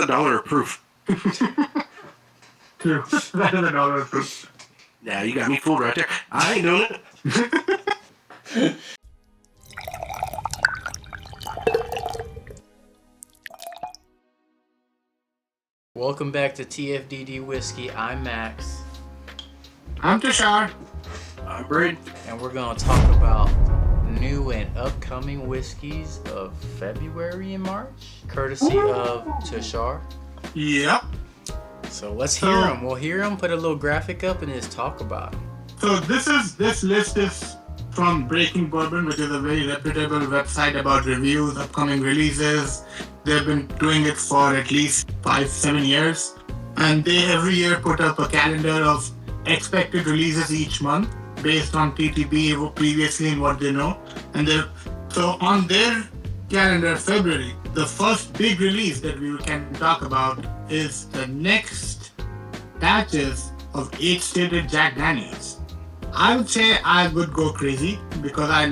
$1 of proof. True. That is $1 of proof. Yeah, you got me fooled right there. I ain't doing it. Welcome back to TFDD Whiskey. I'm Max. I'm Tushar. I'm Braydon. And we're going to talk about new and upcoming whiskeys of February and March, courtesy of Tushar. Yep. So let's hear them. We'll hear them, put a little graphic up, and just talk about them. So this list is from Breaking Bourbon, which is a very reputable website about reviews, upcoming releases. They've been doing it for at least 5-7 years, and they every year put up a calendar of expected releases each month based on TTB previously and what they know. And so on their calendar, February, the first big release that we can talk about is the next batches of age-stated Jack Daniels. I would say I would go crazy because I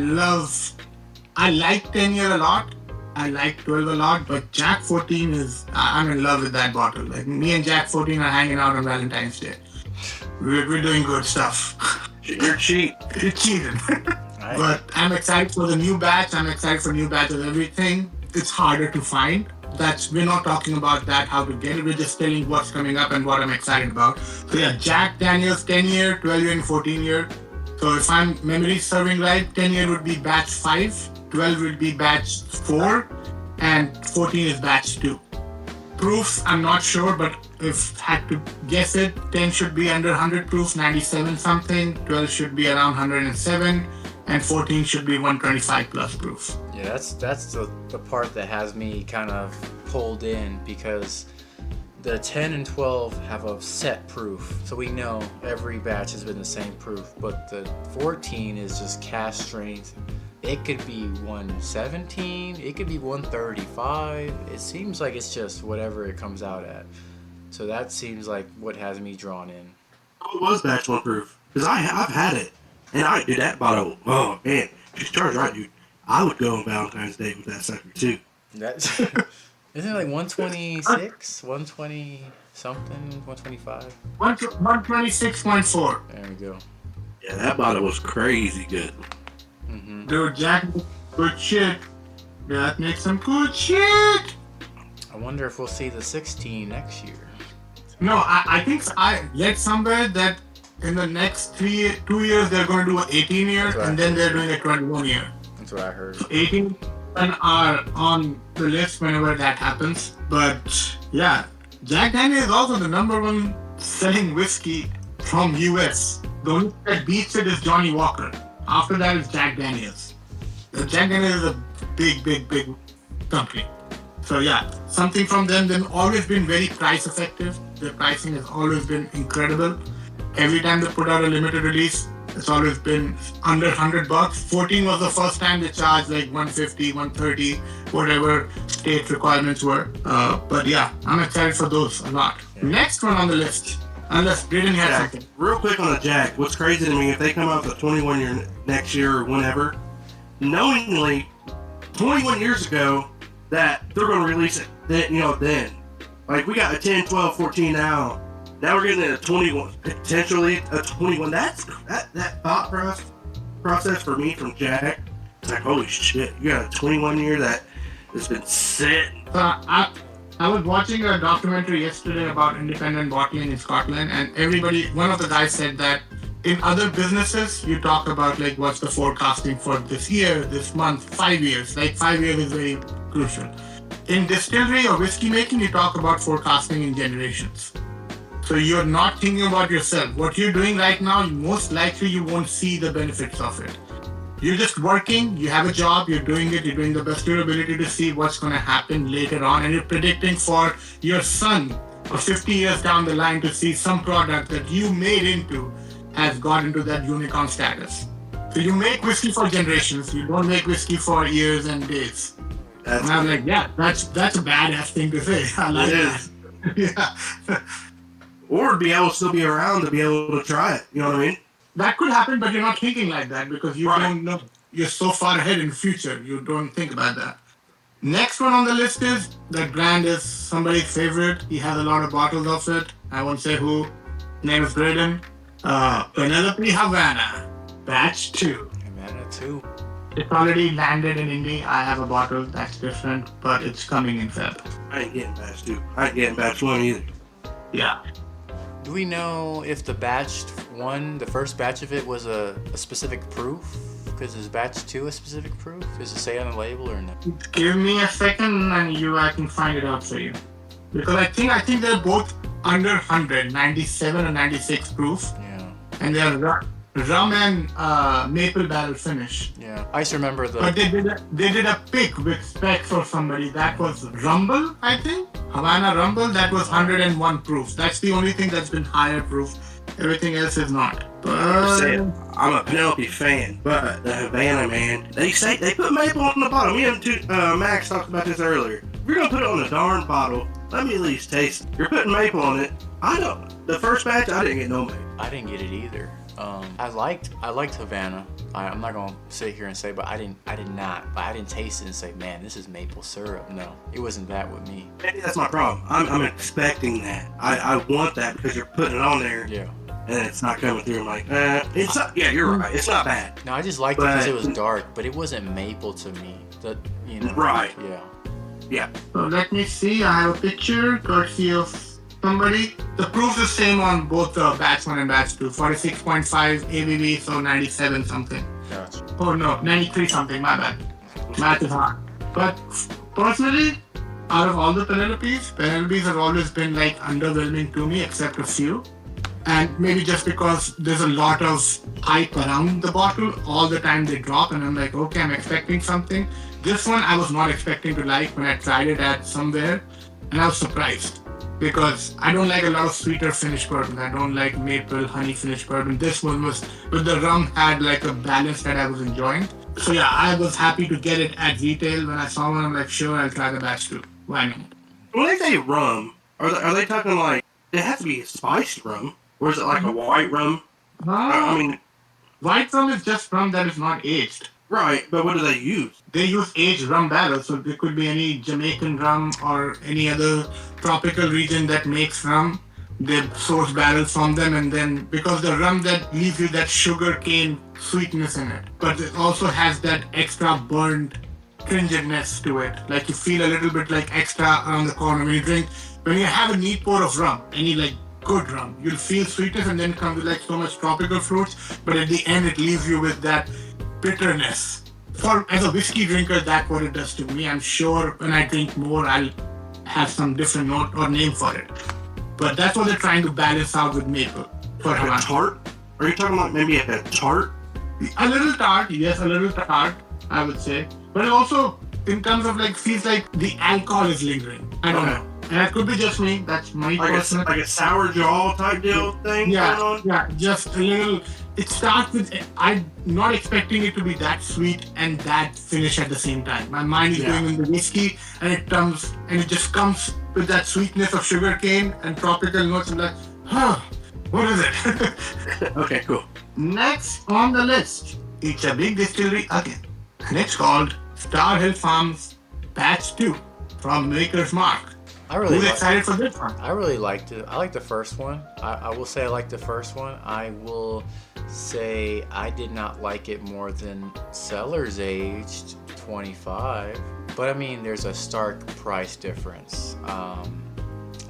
like 10 year a lot. I like 12 a lot, but Jack 14 I'm in love with that bottle. Like me and Jack 14 are hanging out on Valentine's Day. We're doing good stuff. You're cheap. You're cheating. Right. But I'm excited for the new batch. I'm excited for new batch of everything. It's harder to find. We're not talking about that, how to get it. We're just telling what's coming up and what I'm excited about. So yeah, Jack Daniels 10 year, 12 year, and 14 year. So if I'm memory serving right, 10 year would be batch 5, 12 would be batch 4, and 14 is batch 2. Proof, I'm not sure, but if I had to guess it, 10 should be under 100 proof, 97 something, 12 should be around 107, and 14 should be 125 plus proof. Yeah, that's the part that has me kind of pulled in, because the 10 and 12 have a set proof, so we know every batch has been the same proof, but the 14 is just cask strength. It could be 117, it could be 135. It seems like it's just whatever it comes out at. So that seems like what has me drawn in. It was batch 1 proof. Because I've had it. And I did that bottle. Oh, man. She's charged right, dude. I would go on Valentine's Day with that sucker, too. That's, isn't it like 126? 120 something? 125? 126.4. There we go. Yeah, that bottle was crazy good. Mm-hmm. Dude, Jack, good shit. That makes some good shit. I wonder if we'll see the 16 next year. No, I think I read somewhere that in the next 2 years they're going to do an 18 year and then they're doing a 21 year. That's what I heard. So 18 are on the list whenever that happens. But yeah, Jack Daniels is also the #1 selling whiskey from US. The only that beats it is Johnny Walker. After that is Jack Daniels. Jack Daniels is a big company. So yeah, something from them. They've always been very price effective. Their pricing has always been incredible. Every time they put out a limited release, it's always been under $100. 14 was the first time they charged like 150, 130, whatever state requirements were. But yeah, I'm excited for those a lot. Next one on the list, unless Braydon has something. Real quick on the Jack, what's crazy to me, if they come out with a 21 year next year or whenever, knowingly 21 years ago that they're going to release it then. Like we got a 10, 12, 14 now. Now we're getting a 21, potentially a 21. That thought process for me from Jack, it's like, holy shit, you got a 21 year that has been sitting. I was watching a documentary yesterday about independent bottling in Scotland, and one of the guys said that in other businesses, you talk about like what's the forecasting for this year, this month, 5 years. Like 5 years is very crucial. In distillery or whiskey making, you talk about forecasting in generations. So you're not thinking about yourself. What you're doing right now, most likely you won't see the benefits of it. You're just working, you have a job, you're doing it, you're doing the best of your ability to see what's going to happen later on, and you're predicting for your son or 50 years down the line to see some product that you made into has got into that unicorn status. So you make whiskey for generations, you don't make whiskey for years and days. And I'm like, yeah, that's a badass thing to say. I like that. Yeah. Or be able to still be around to be able to try it. You know what I mean? That could happen, but you're not thinking like that because you don't know. You're so far ahead in the future. You don't think about that. Next one on the list is that brand is somebody's favorite. He has a lot of bottles of it. I won't say who. Name is Braydon. Penelope Havana, batch 2. Havana too. It's already landed in Indy. I have a bottle that's different, but it's coming in Feb. I ain't getting batch 2. I ain't getting batch 1 either. Yeah. Do we know if the batch 1, the first batch of it, was a specific proof? Because is batch 2 a specific proof? Does it say on the label or no? Give me a second and I can find it out for you. Because I think they're both under 100, 97 or 96 proof. Yeah. And they're rum and maple barrel finish. Yeah. I just remember the. But they did a pick with spec for somebody. That was Rumble, I think. Havana Rumble, that was 101 proof. That's the only thing that's been higher proof. Everything else is not. I'm a Penelope fan, but the Havana, man, they put maple on the bottle. Me and Max talked about this earlier. If you're gonna put it on the darn bottle, let me at least taste it. You're putting maple on it. I don't. The first batch, I didn't get no maple. I didn't get it either. I liked Havana. I'm not gonna sit here and say, but I didn't taste it and say, man, this is maple syrup. No, it wasn't that with me. Maybe that's my problem. I'm expecting that. I want that because you're putting it on there. Yeah. And it's not coming through. I'm like, it's not. Yeah, you're right. It's not bad. No, I just liked it because it was dark, but it wasn't maple to me. Right. Yeah. Yeah. So let me see. I have a picture courtesy of somebody. The proof is same on both batch 1 and batch 2. 46.5 ABV, so 97 something. Gotcha. Oh no, 93 something. My bad. Math is hard. But personally, out of all the Penelopes have always been like underwhelming to me, except a few. And maybe just because there's a lot of hype around the bottle all the time they drop, and I'm like, okay, I'm expecting something. This one I was not expecting to like when I tried it at somewhere, and I was surprised because I don't like a lot of sweeter finished bourbon. I don't like maple honey finished bourbon. This one was, but the rum had like a balance that I was enjoying. So yeah, I was happy to get it at retail. When I saw one, I'm like, sure, I'll try the batch 2. Why not? When they say rum, are they talking like it has to be spiced rum, or is it like a white rum? I mean, white rum is just rum that is not aged. Right, but what do they use? They use aged rum barrels, so there could be any Jamaican rum or any other tropical region that makes rum. They source barrels from them, and then because the rum that leaves you that sugar cane sweetness in it, but it also has that extra burnt stringentness to it. Like you feel a little bit like extra around the corner when you have a neat pour of rum, any like good rum, you'll feel sweetness and then come with like so much tropical fruits, but at the end it leaves you with that bitterness. As a whiskey drinker, that's what it does to me. I'm sure when I drink more, I'll have some different note or name for it. But that's what they're trying to balance out with maple. Like a tart? Are you talking about maybe a tart? A little tart, yes, a little tart, I would say. But it also, in terms of like, feels like the alcohol is lingering. I don't know. And that could be just me. That's my personal. Like a sour jaw type deal thing going on? Yeah, just a little. It starts with, I'm not expecting it to be that sweet and that finish at the same time. My mind is going in the whiskey, and it just comes with that sweetness of sugarcane and tropical notes. I'm like, what is it? Okay, cool. Next on the list, it's a big distillery again, and it's called Star Hill Farms Batch 2 from Maker's Mark. Who's excited for this one? I really liked it. I liked the first one. I will say I liked the first one. I will say I did not like it more than Cellar's aged 25. But I mean, there's a stark price difference. How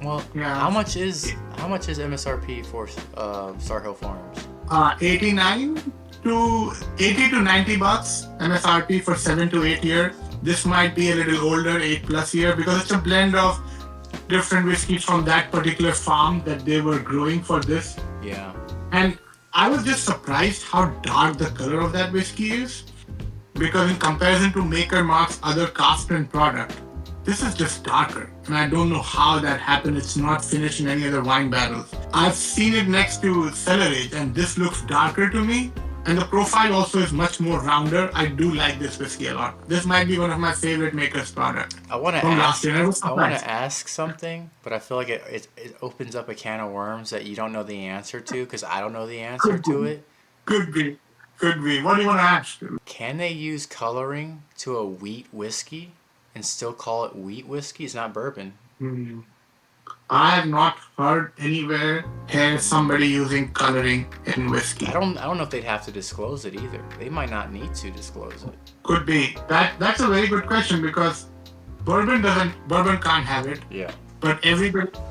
much is MSRP for Star Hill Farms? 89 to 80 to 90 bucks MSRP for 7 to 8 years. This might be a little older, 8+ year, because it's a blend of different whiskeys from that particular farm that they were growing for this. Yeah. And I was just surprised how dark the color of that whiskey is, because in comparison to Maker Mark's other Craftsman product, this is just darker. And I don't know how that happened. It's not finished in any other wine barrels. I've seen it next to Cellar Age, and this looks darker to me. And the profile also is much more rounder. I do like this whiskey a lot. This might be one of my favorite Maker's products. I want to ask something, but I feel like it opens up a can of worms that you don't know the answer to, because I don't know the answer to it. Could be. What do you want to ask? Can they use coloring to a wheat whiskey? and still call it wheat whiskey? It's not bourbon. Hmm. I have not heard anywhere here somebody using coloring in whiskey. I don't know if they'd have to disclose it either. They might not need to disclose it. Could be. That's a very good question because bourbon can't have it. Yeah. But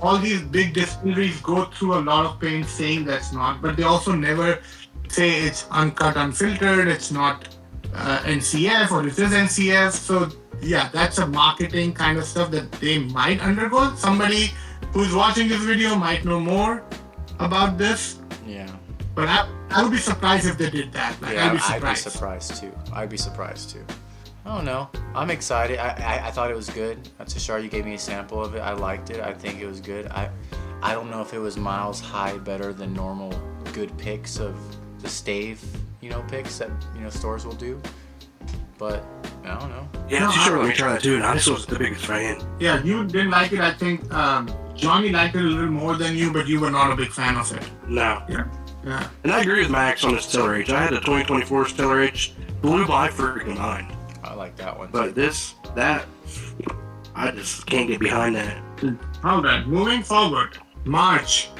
all these big distilleries go through a lot of pain saying that's not, but they also never say it's uncut, unfiltered, it's not NCF or it is NCF. So yeah, that's a marketing kind of stuff that they might undergo. Somebody who's watching this video might know more about this. Yeah. But I would be surprised if they did that. Like, Yeah, I'd be surprised too. I'd be surprised too. I don't know. I'm excited. I thought it was good. Tushar, you gave me a sample of it. I liked it. I think it was good. I don't know if it was miles high better than normal good picks of the stave, picks that, stores will do. But I don't know. Yeah, No, Tushar let me try that too, and I just wasn't the biggest fan. Yeah, you didn't like it. I think Johnny liked it a little more than you, but you were not a big fan of it. No. Yeah. And I agree with Max on the Stellar Age. I had a 2024 Stellar Age, blew my freaking mind. I like that one. But I just can't get behind that. All right, moving forward. March.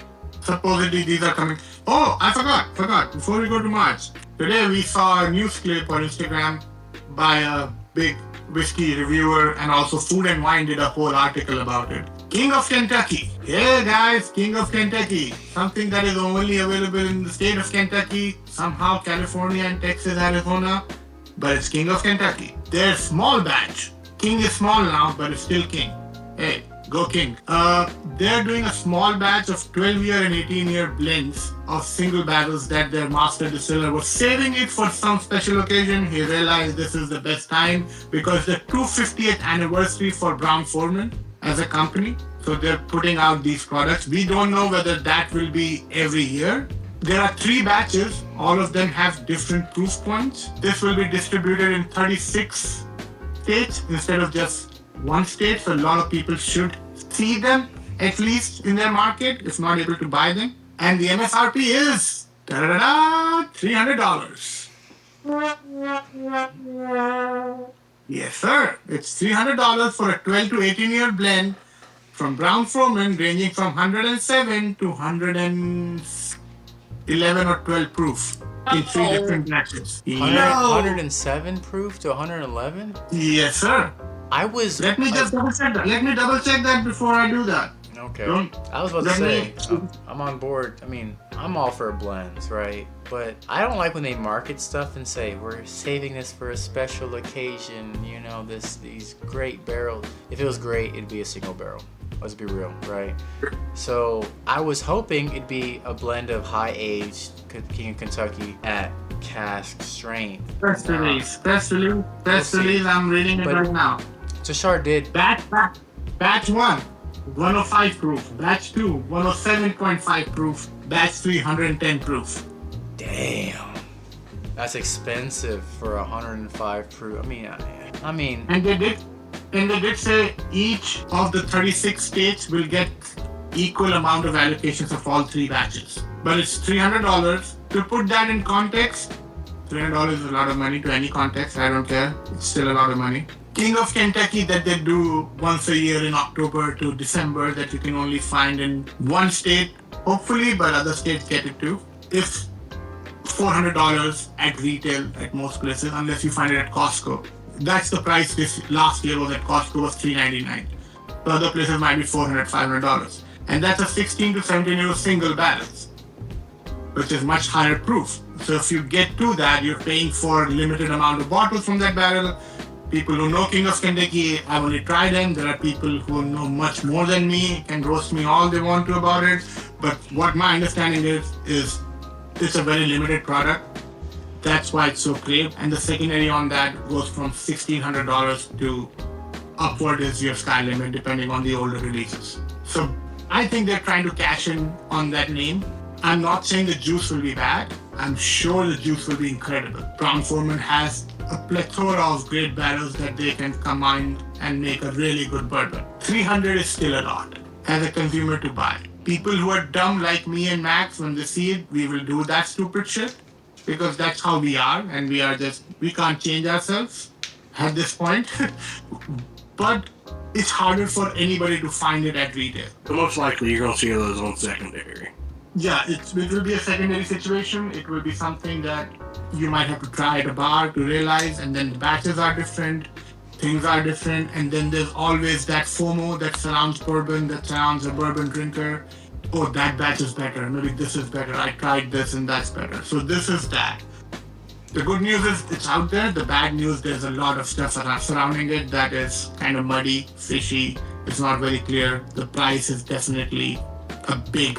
Supposedly these are coming. Oh, I forgot. Before we go to March, today we saw a news clip on Instagram by a big whiskey reviewer and also Food and Wine did a whole article about it. King of Kentucky. Yeah, guys, King of Kentucky. Something that is only available in the state of Kentucky, somehow California and Texas, Arizona, but it's King of Kentucky. They're small batch. King is small now, but it's still King. Hey, go King. They're doing a small batch of 12-year and 18-year blends of single barrels that their master distiller was saving it for some special occasion. He realized this is the best time because the 250th anniversary for Brown-Forman as a company. So they're putting out these products. We don't know whether that will be every year. There are 3 batches. All of them have different proof points. This will be distributed in 36 states instead of just one state. So a lot of people should see them, at least in their market, if not able to buy them. And the MSRP is $300. Yes, sir. It's $300 for a 12 to 18-year blend from Brown-Forman, ranging from 107 to 111 or 12 proof in 3 different batches. 107 proof to 111? Yes, sir. Let me double check that before I do that. Okay. I was about to say, I'm on board. I mean, I'm all for blends, right? But I don't like when they market stuff and say, we're saving this for a special occasion, these great barrels. If it was great, it'd be a single barrel. Let's be real, right? So I was hoping it'd be a blend of high-aged King of Kentucky at cask strength. Press release. I'm reading it right now. Tushar did. Batch 1, 105 proof. Batch 2, 107.5 proof. Batch 3, 110 proof. Damn. That's expensive for 105 proof. I mean. And they did say each of the 36 states will get equal amount of allocations of all 3 batches. But it's $300. To put that in context, $300 is a lot of money to any context. I don't care. It's still a lot of money. King of Kentucky that they do once a year in October to December that you can only find in one state, hopefully, but other states get it too. It's $400 at retail at most places, unless you find it at Costco. That's the price this last year was at Costco was $399. The other places might be $400, $500. And that's a 16 to 17-year single barrels, which is much higher proof. So if you get to that, you're paying for a limited amount of bottles from that barrel. People who know King of Kentucky, I've only tried them. There are people who know much more than me, can roast me all they want to about it. But what my understanding is it's a very limited product. That's why it's so great. And the secondary on that goes from $1,600 to upward is your sky limit, depending on the older releases. So I think they're trying to cash in on that name. I'm not saying the juice will be bad. I'm sure the juice will be incredible. Brown-Forman has a plethora of great barrels that they can combine and make a really good bourbon. $300 is still a lot as a consumer to buy. People who are dumb like me and Max, when they see it, we will do that stupid shit because that's how we are, and we can't change ourselves at this point. but it's harder for anybody to find it at retail. But most likely you're going to see those on secondary. Yeah, it will be a secondary situation. It will be something that you might have to try at a bar to realize, and then the batches are different, things are different, and then there's always that FOMO that surrounds bourbon, that surrounds a bourbon drinker. Oh, that batch is better. Maybe this is better. I tried this and that's better. So this is that. The good news is it's out there. The bad news, there's a lot of stuff surrounding it that is kind of muddy, fishy. It's not very clear. The price is definitely a big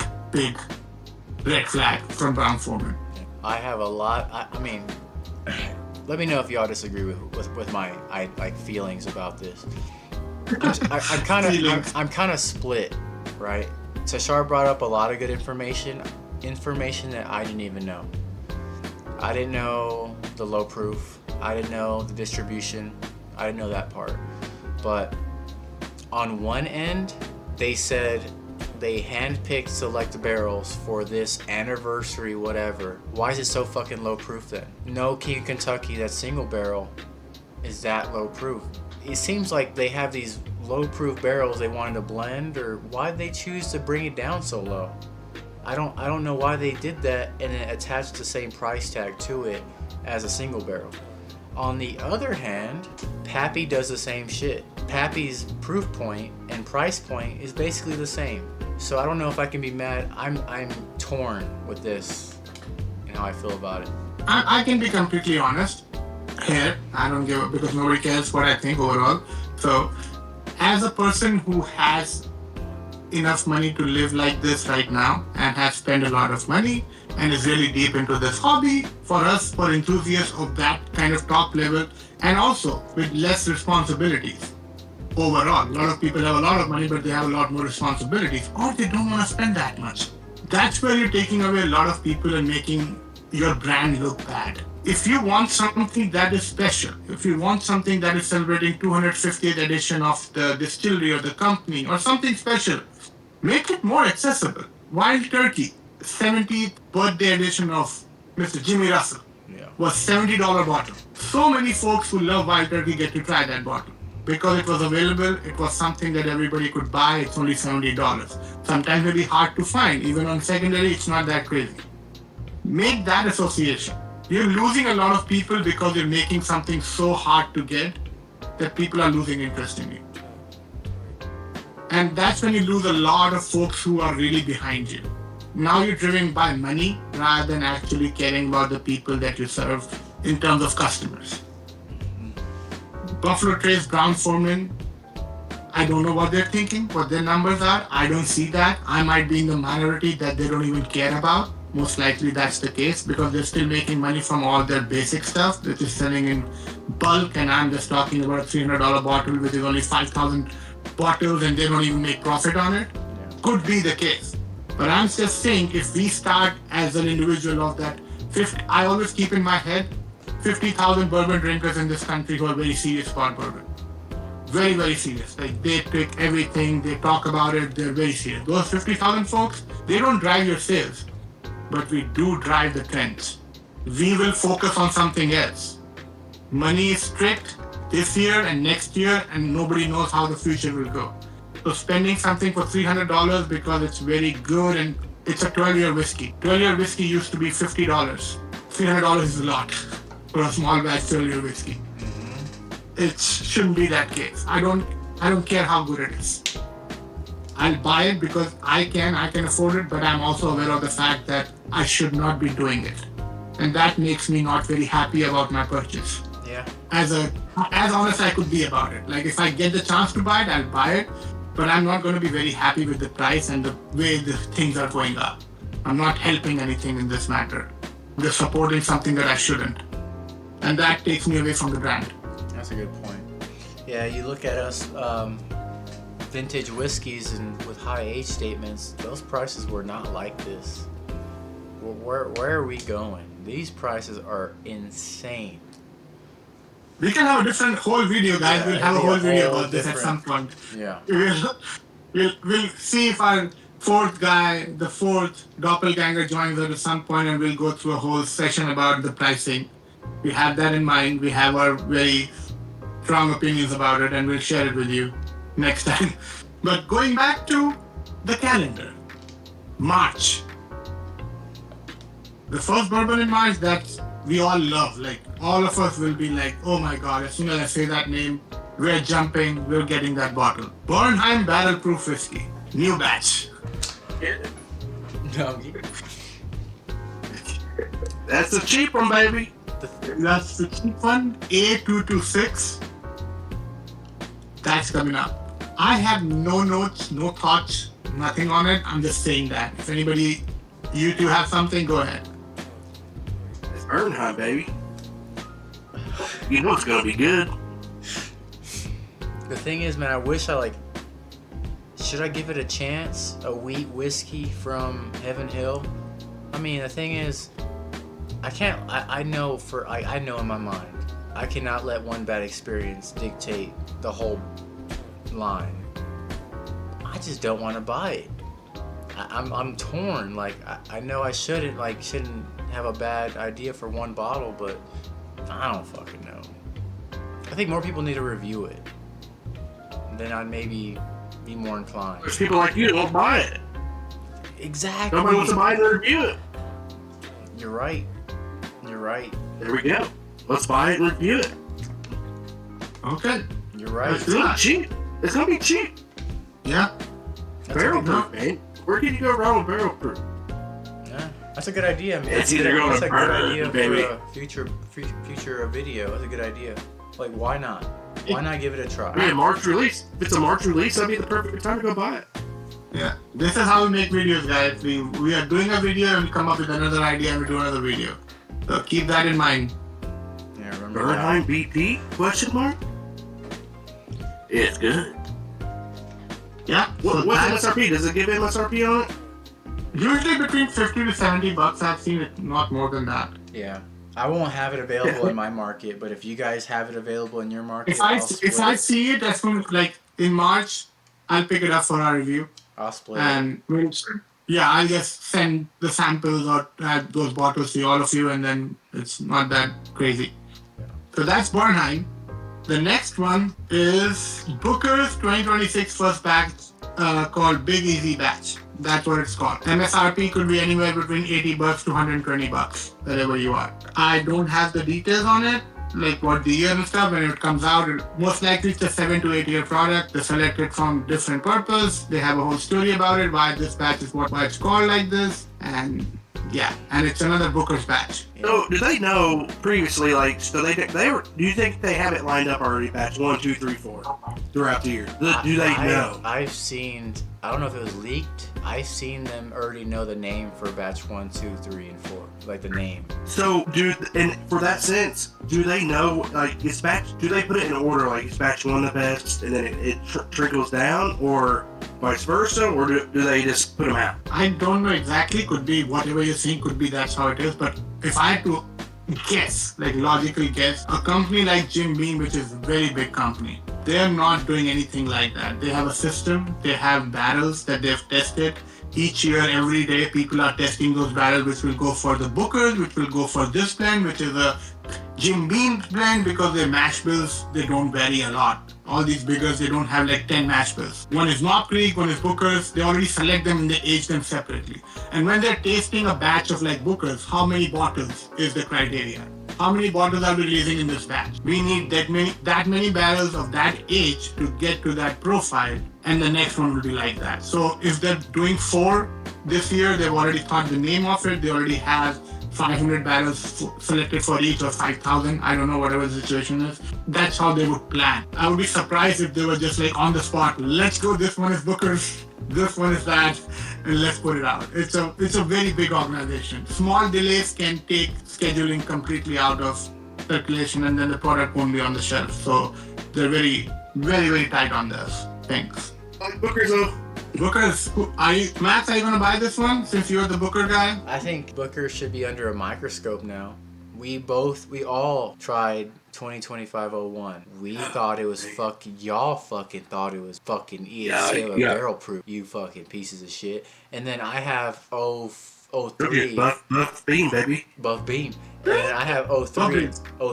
red flag from Brown-Forman. I have a lot. I mean, let me know if y'all disagree with my feelings about this. I'm kind of split, right? Tushar brought up a lot of good information that I didn't even know. I didn't know the low proof. I didn't know the distribution. I didn't know that part. But on one end, they said they handpicked select barrels for this anniversary whatever. Why is it so fucking low proof then? No King of Kentucky, that single barrel, is that low proof. It seems like they have these low proof barrels they wanted to blend, or why did they choose to bring it down so low? I don't know why they did that and then attached the same price tag to it as a single barrel. On the other hand, Pappy does the same shit. Pappy's proof point and price point is basically the same. So I don't know if I can be mad. I'm torn with this and how I feel about it. I can be completely honest here. I don't give up because nobody cares what I think overall. So as a person who has enough money to live like this right now and has spent a lot of money and is really deep into this hobby, for us, for enthusiasts of that kind of top level, and also with less responsibilities overall. A lot of people have a lot of money, but they have a lot more responsibilities, or they don't want to spend that much. That's where you're taking away a lot of people and making your brand look bad. If you want something that is special, if you want something that is celebrating 250th edition of the distillery or the company or something special, make it more accessible. Wild Turkey, 70th birthday edition of Mr. Jimmy Russell, was $70 bottle. So many folks who love Wild Turkey get to try that bottle. Because it was available, it was something that everybody could buy. It's only $70. Sometimes it'll be hard to find. Even on secondary, it's not that crazy. Make that association. You're losing a lot of people because you're making something so hard to get that people are losing interest in you. And that's when you lose a lot of folks who are really behind you. Now you're driven by money rather than actually caring about the people that you serve in terms of customers. Buffalo Trace, Brown-Forman, I don't know what they're thinking, what their numbers are. I don't see that. I might be in the minority that they don't even care about. Most likely that's the case because they're still making money from all their basic stuff, which is selling in bulk, and I'm just talking about a $300 bottle, which is only 5,000 bottles, and they don't even make profit on it. Could be the case. But I'm just saying, if we start as an individual of that 50, I always keep in my head 50,000 bourbon drinkers in this country who are very serious about bourbon. Very, very serious. Like, they take everything, they talk about it, they're very serious. Those 50,000 folks, they don't drive your sales, but we do drive the trends. We will focus on something else. Money is strict this year and next year, and nobody knows how the future will go. So spending something for $300 because it's very good, and it's a 12-year whiskey. 12-year whiskey used to be $50. $300 is a lot for a small batch 12-year whiskey. It shouldn't be that case. I don't care how good it is. I'll buy it because I can afford it, but I'm also aware of the fact that I should not be doing it. And that makes me not very happy about my purchase. Yeah. As honest I could be about it. Like, if I get the chance to buy it, I'll buy it, but I'm not going to be very happy with the price and the way the things are going up. I'm not helping anything in this matter. I'm just supporting something that I shouldn't. And that takes me away from the brand. That's a good point. Yeah, you look at us, vintage whiskeys and with high age statements, those prices were not like this. Where are we going? These prices are insane. We can have a different whole video, guys. We'll have a whole video about this at some point. Yeah. We'll see if our fourth guy, the fourth doppelganger, joins us at some point, and we'll go through a whole session about the pricing. We have that in mind. We have our very strong opinions about it, and we'll share it with you next time. But going back to the calendar, March. The first bourbon in March that we all love. Like, all of us will be like, oh my god, as soon as I say that name, we're jumping, we're getting that bottle. Bernheim Barrel Proof Whiskey. New batch. No, That's the cheap one, baby. That's the cheap one. A226. That's coming up. I have no notes, no thoughts, nothing on it. I'm just saying that. If anybody, you two have something, go ahead. It's Bernheim, baby. You know it's gonna be good. The thing is, man, I wish I should I give it a chance? A wheat whiskey from Heaven Hill? I mean, the thing is, I can't. I know in my mind, I cannot let one bad experience dictate the whole line. I just don't want to buy it. I'm torn. Like, I know I shouldn't have a bad idea for one bottle, but I don't fucking know. I think more people need to review it. Then I'd maybe be more inclined. There's people like you that won't buy it. Exactly. Nobody wants to buy it and review it. You're right. There we go. Let's buy it and review it. Okay. You're right. It's gonna be cheap. It's gonna be cheap. Yeah. Barrel proof, man. Where can you go wrong with barrel proof? Yeah, that's a good idea, man. It's either going that's to a good burn, idea baby. for a future video. That's a good idea. Like, why not? Why not give it a try? Yeah, March release. If it's a March release, that'd be the perfect time to go buy it. Yeah. This is how we make videos, guys. We are doing a video and we come up with another idea and we do another video. So keep that in mind. Yeah, remember Bernheim BP? Question mark? It's good. Yeah. What's MSRP? Does it give MSRP on it? Usually between $50 to $70. I've seen it, not more than that. that. Yeah. I won't have it available in my market, but if you guys have it available in your market, If I see it, that's when, like, in March, I'll pick it up for our review. I'll split it. And I'll just send the samples or those bottles to all of you, and then it's not that crazy. Yeah. So that's Bernheim. The next one is Booker's 2026 first batch called Big Easy Batch. That's what it's called. MSRP could be anywhere between $80 to $120, wherever you are. I don't have the details on it, like what the year and stuff. When it comes out, most likely it's a 7 to 8 year product. They select it from different purpose. They have a whole story about it, why this batch is why it's called like this, and yeah, and it's another Booker's batch. So, do they know previously, do you think they have it lined up already, batch 1, 2, 3, 4, throughout the year? Do they know? I've seen, I don't know if it was leaked, I've seen them already know the name for batch 1, 2, 3, and 4. Like the name. So, and for that sense, do they know, do they put it in order, like, is batch 1 the best, and then it trickles down, or vice versa, or do they just put them out? I don't know exactly, could be whatever you're saying, could be that's how it is, but if I had to guess, like logically guess, a company like Jim Beam, which is a very big company, they're not doing anything like that. They have a system, they have barrels that they've tested. Each year, every day, people are testing those barrels, which will go for the Bookers, which will go for this blend, which is a Jim Beam blend, because their mash bills, they don't vary a lot. All these biggers, they don't have like 10 mash bills. One is Knob Creek, one is Bookers. They already select them and they age them separately. And when they're tasting a batch of like Bookers, how many bottles is the criteria? How many bottles are we releasing in this batch? We need that many barrels of that age to get to that profile, and the next one will be like that. So if they're doing 4 this year, they've already thought the name of it. They already have 500 barrels selected for each, or 5,000. I don't know, whatever the situation is. That's how they would plan. I would be surprised if they were just like on the spot. Let's go. This one is Booker's. This one is that, and let's put it out. It's a very big organization. Small delays can take scheduling completely out of circulation, and then the product won't be on the shelf. So they're very, very, very tight on this. Thanks. Booker's though. Booker's. Max, are you gonna buy this one since you're the Booker guy? I think Booker should be under a microscope now. We all tried 2025-01. We thought it was y'all fucking thought it was fucking barrel proof, you fucking pieces of shit. And then I have 03. Buff Beam, baby. Buff Beam. And then I have 03.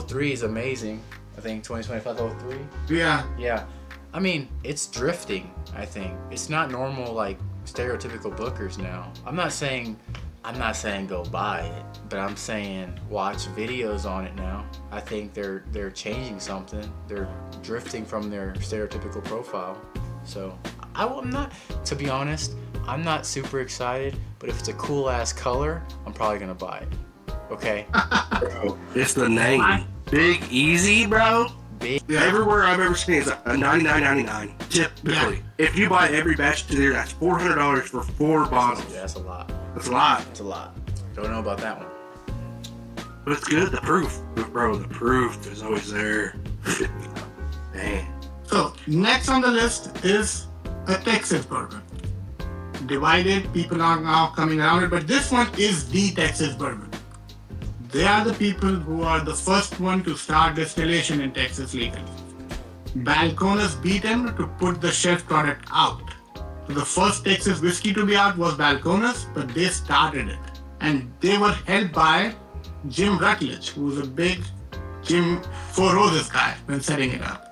03 is amazing. I think 2025-03. Yeah. Yeah. I mean, it's drifting, I think. It's not normal like stereotypical bookers now. I'm not saying go buy it, but I'm saying watch videos on it now. I think they're changing something. They're drifting from their stereotypical profile. So I'm not, to be honest, I'm not super excited, but if it's a cool ass color, I'm probably gonna buy it. Okay? Bro, it's the name. Big Easy, bro. Yeah. Everywhere I've ever seen is a $99.99 typically. Yeah. If you buy every batch to there, that's $400 for 4 bottles. Yeah, that's a lot. That's a lot. That's a lot. Don't know about that one. But it's good, the proof. Bro, the proof is always there. Man. So, next on the list is a Texas bourbon. Divided, people are now coming around it, but this one is the Texas bourbon. They are the people who are the first one to start distillation in Texas legally. Balcones beat them to put the shelf product out. So the first Texas whiskey to be out was Balcones, but they started it. And they were held by Jim Rutledge, who was a big Jim Four Roses guy when setting it up.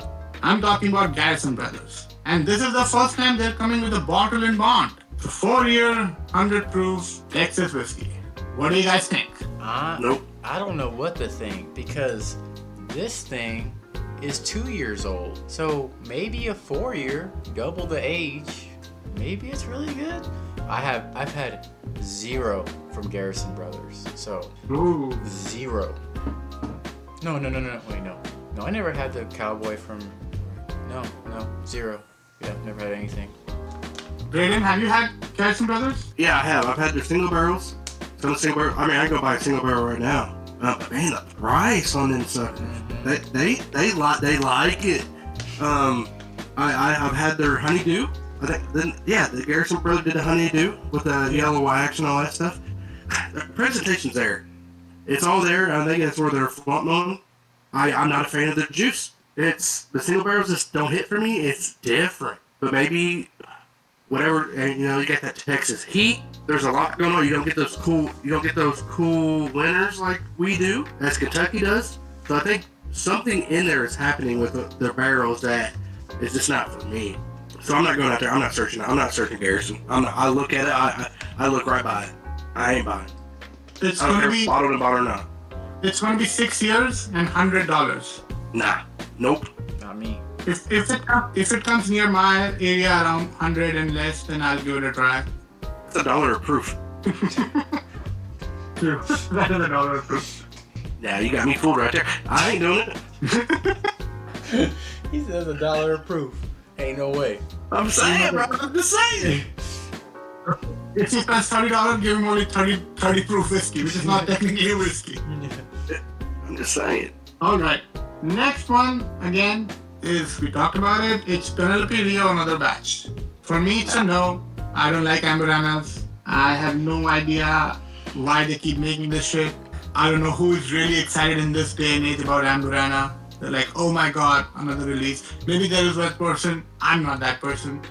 I'm talking about Garrison Brothers. And this is the first time they're coming with a bottle in bond. So 4-year, 100 proof Texas whiskey. What do you guys think? Nope. I don't know what to think because this thing is 2 years old. So maybe a 4-year, double the age. Maybe it's really good. I've had 0 from Garrison Brothers. So Ooh. 0. No. Wait, no. No, I never had the cowboy from. No, 0. Yeah, never had anything. Braydon, have you had Garrison Brothers? Yeah, I have. I've had their single barrels. Single barrel. I mean, I can go buy a single barrel right now. But man, the price on them suckers. They like it. I've had their honeydew. I think the Garrison brother did a honeydew with the yellow wax and all that stuff. The presentation's there. It's all there. I think that's where they're flaunting on. I'm not a fan of the juice. It's the single barrels just don't hit for me. It's different, but maybe whatever. And you get that Texas heat. There's a lot going on. You don't get those cool winters like we do, as Kentucky does. So I think something in there is happening with the barrels that is just not for me. So I'm not going out there. I'm not searching Garrison. I look at it. I look right by it. I ain't buying. It's I don't going to care be if bottled and bottled or not. It's going to be 6 years and $100. Nah. Nope. Not me. If it comes near my area around 100 and less, then I'll give it a try. It's $1 proof. True. That is $1 proof. Yeah, you got me fooled right there. I ain't doing it. He says $1 proof. Ain't no way. I'm saying, bro. I'm just saying. If he spends $30, give him only 30 proof whiskey, which is not technically a whiskey. I'm just saying. Alright. Next one, again, is, we talked about it, it's Penelope Rio, another batch. For me, it's a no. I don't like Amburanas. I have no idea why they keep making this shit. I don't know who is really excited in this day and age about Amburana. They're like, oh my god, another release. Maybe there is that person. I'm not that person.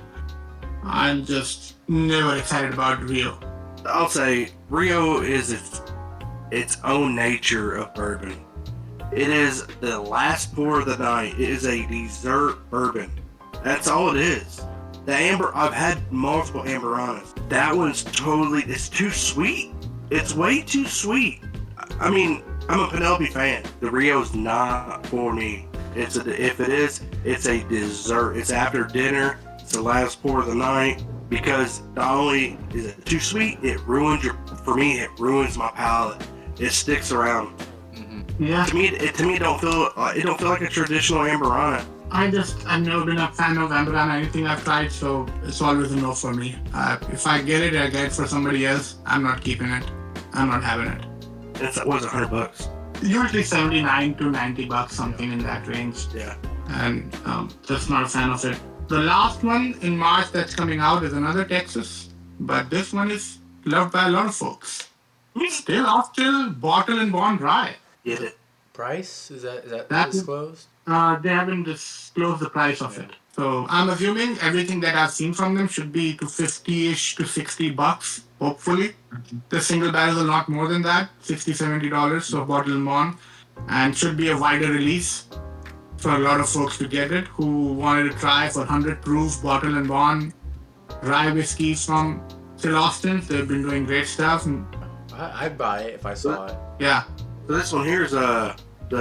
I'm just never excited about Rio. I'll say Rio is its own nature of bourbon. It is the last pour of the night. It is a dessert bourbon. That's all it is. I've had multiple Amburanas. That one's it's too sweet. It's way too sweet. I mean, I'm a Penelope fan. The Rio's not for me. If it is, it's a dessert. It's after dinner. It's the last pour of the night. Because not only is it too sweet, it ruins my palate. It sticks around. Yeah. To me, it don't feel like a traditional Amburana. I've never been a fan of Amburana, anything I've tried, so it's always a no for me. If I get it, I get it for somebody else. I'm not keeping it. I'm not having it. It was $100. Usually $79 to $90, something in that range. Yeah. And just not a fan of it. The last one in March that's coming out is another Texas, but this one is loved by a lot of folks. Still bottle and bond dry. Get it. Price? Is that That- disclosed? They haven't disclosed the price of it. So I'm assuming everything that I've seen from them should be to $50-ish to $60, hopefully. The single barrel is a lot more than that, $60, $70, so bottle and bond, and should be a wider release. for a lot of folks to get it who wanted to try for 100 proof bottle and bond rye whiskey from Still Austin's. They've been doing great stuff. And I'd buy it if I saw it. yeah. So this one here is the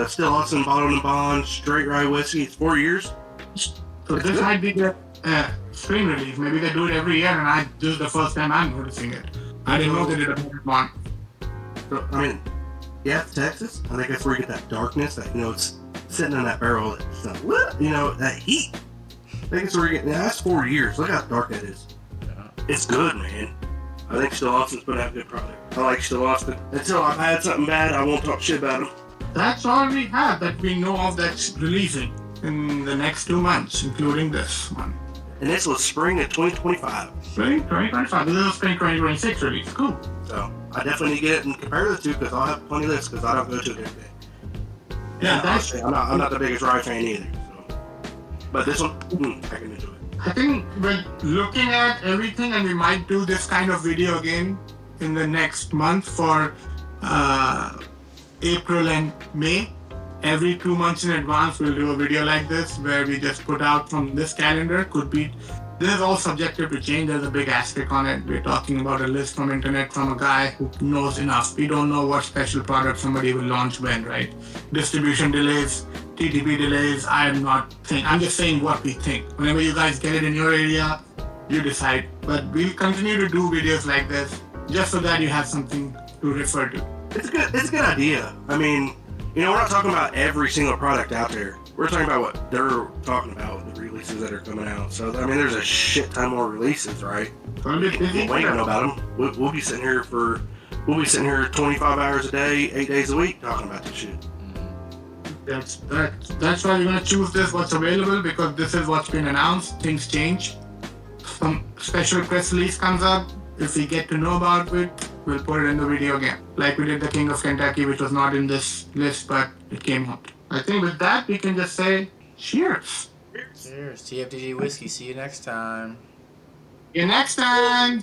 Still Austin Bottle and Bond Straight Rye Whiskey. It's 4 years. So this might be the spring release. Maybe they do it every year, and this is the first time I'm noticing it. I didn't know they did a one. So, I mean, yeah, it's Texas. I think that's where you get that darkness. That it's sitting in that barrel. It's that heat. I think it's where you get. That's 4 years. Look how dark that is. Yeah. It's good, man. I think Still Austin's put out a good product. I like Still Austin. Until I've had something bad, I won't talk shit about them. That's all we have that we know of that's releasing in the next 2 months, including this one. And this was spring of 2025. Spring 2025. This is a spring 2026 release. Cool. So I definitely need to get it and compare the two because I'll have plenty of this because I don't go to it every day. Yeah, And honestly, I'm not the biggest rye fan either. So. But this one, I can enjoy it. I think we're looking at everything, and we might do this kind of video again in the next month for April and May. Every 2 months in advance, we'll do a video like this where we just put out from this calendar. This is all subjective to change. There's a big asterisk on it. We're talking about a list from internet from a guy who knows enough. We don't know what special product somebody will launch when, right? Distribution delays, TTP delays. I'm just saying what we think. Whenever you guys get it in your area, you decide. But we'll continue to do videos like this just so that you have something to refer to. It's a good idea. I mean, we're not talking about every single product out there. We're talking about what they're talking about, the releases that are coming out. So, I mean, there's a shit ton more releases, right? We'll be busy. We ain't know about them. We'll be sitting here 25 hours a day, 8 days a week talking about this shit. That's why we're gonna choose this what's available because this is what's been announced. Things change. Some special press release comes up. If we get to know about it, we'll put it in the video again. Like we did the King of Kentucky, which was not in this list, but it came out. I think with that, we can just say cheers. Cheers. TFDG Whiskey. See you next time. See you next time.